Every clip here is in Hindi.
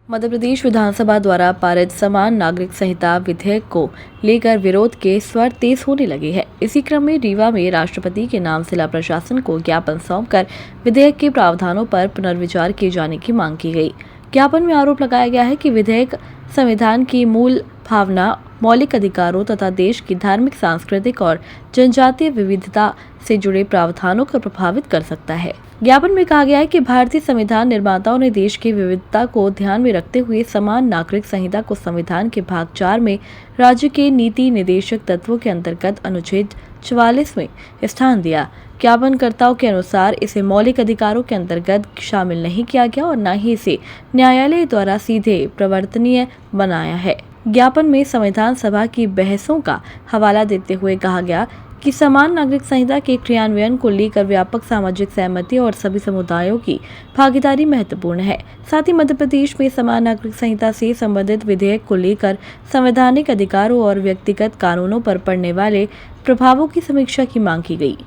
मध्य प्रदेश विधानसभा द्वारा पारित समान नागरिक संहिता विधेयक को लेकर विरोध के स्वर तेज होने लगे हैं। इसी क्रम में रीवा में राष्ट्रपति के नाम जिला प्रशासन को ज्ञापन सौंपकर विधेयक के प्रावधानों पर पुनर्विचार किए जाने की मांग की गई। ज्ञापन में आरोप लगाया गया है कि विधेयक संविधान की मूल भावना, मौलिक अधिकारों तथा देश की धार्मिक, सांस्कृतिक और जनजातीय विविधता से जुड़े प्रावधानों को प्रभावित कर सकता है। ज्ञापन में कहा गया है कि भारतीय संविधान निर्माताओं ने देश की विविधता को ध्यान में रखते हुए समान नागरिक संहिता को संविधान के भाग 4 में राज्य के नीति निदेशक तत्वों के अंतर्गत अनुच्छेद 44 में स्थान दिया। ज्ञापनकर्ताओं के अनुसार इसे मौलिक अधिकारों के अंतर्गत शामिल नहीं किया गया और न ही इसे न्यायालय द्वारा सीधे प्रवर्तनीय बनाया है। ज्ञापन में संविधान सभा की बहसों का हवाला देते हुए कहा गया कि समान नागरिक संहिता के क्रियान्वयन को लेकर व्यापक सामाजिक सहमति और सभी समुदायों की भागीदारी महत्वपूर्ण है। साथ ही मध्य प्रदेश में समान नागरिक संहिता से संबंधित विधेयक को लेकर संवैधानिक अधिकारों और व्यक्तिगत कानूनों पर पड़ने वाले प्रभावों की समीक्षा की मांग की गई।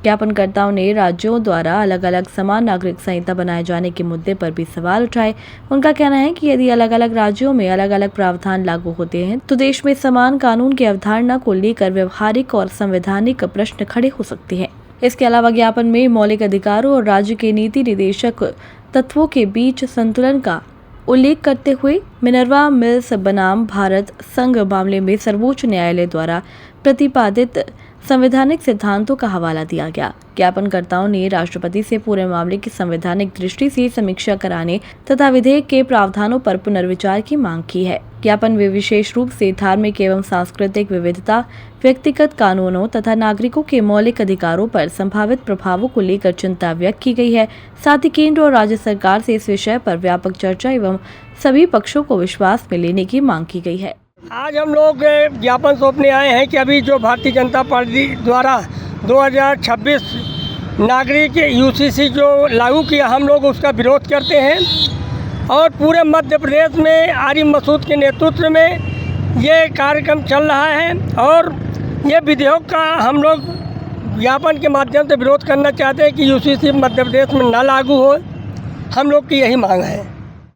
ज्ञापनकर्ताओं ने राज्यों द्वारा अलग अलग समान नागरिक संहिता बनाए जाने के मुद्दे पर भी सवाल उठाए। उनका कहना है कि यदि अलग अलग राज्यों में अलग अलग प्रावधान लागू होते हैं तो देश में समान कानून की अवधारणा को लेकर व्यवहारिक और संवैधानिक प्रश्न खड़े हो सकते हैं। इसके अलावा ज्ञापन में मौलिक अधिकारों और राज्य के नीति निदेशक तत्वों के बीच संतुलन का उल्लेख करते हुए मिनर्वा मिल्स बनाम भारत संघ मामले में सर्वोच्च न्यायालय द्वारा प्रतिपादित संवैधानिक सिद्धांतों का हवाला दिया गया। ज्ञापनकर्ताओं ने राष्ट्रपति से पूरे मामले की संवैधानिक दृष्टि से समीक्षा कराने तथा विधेयक के प्रावधानों पर पुनर्विचार की मांग की है। ज्ञापन में विशेष रूप से धार्मिक एवं सांस्कृतिक विविधता, व्यक्तिगत कानूनों तथा नागरिकों के मौलिक अधिकारों पर संभावित प्रभावों को लेकर चिंता व्यक्त की गई है। साथ ही केंद्र और राज्य सरकार से इस विषय पर व्यापक चर्चा एवं सभी पक्षों को विश्वास में लेने की मांग की गई है। आज हम लोग ज्ञापन सौंपने आए हैं कि अभी जो भारतीय जनता पार्टी द्वारा 2026 नागरिक यूसीसी जो लागू किया, हम लोग उसका विरोध करते हैं और पूरे मध्य प्रदेश में आरिफ मसूद के नेतृत्व में ये कार्यक्रम चल रहा है और ये विधेयक का हम लोग ज्ञापन के माध्यम से विरोध करना चाहते हैं कि यूसीसी मध्य प्रदेश में ना लागू हो। हम लोग की यही मांग है।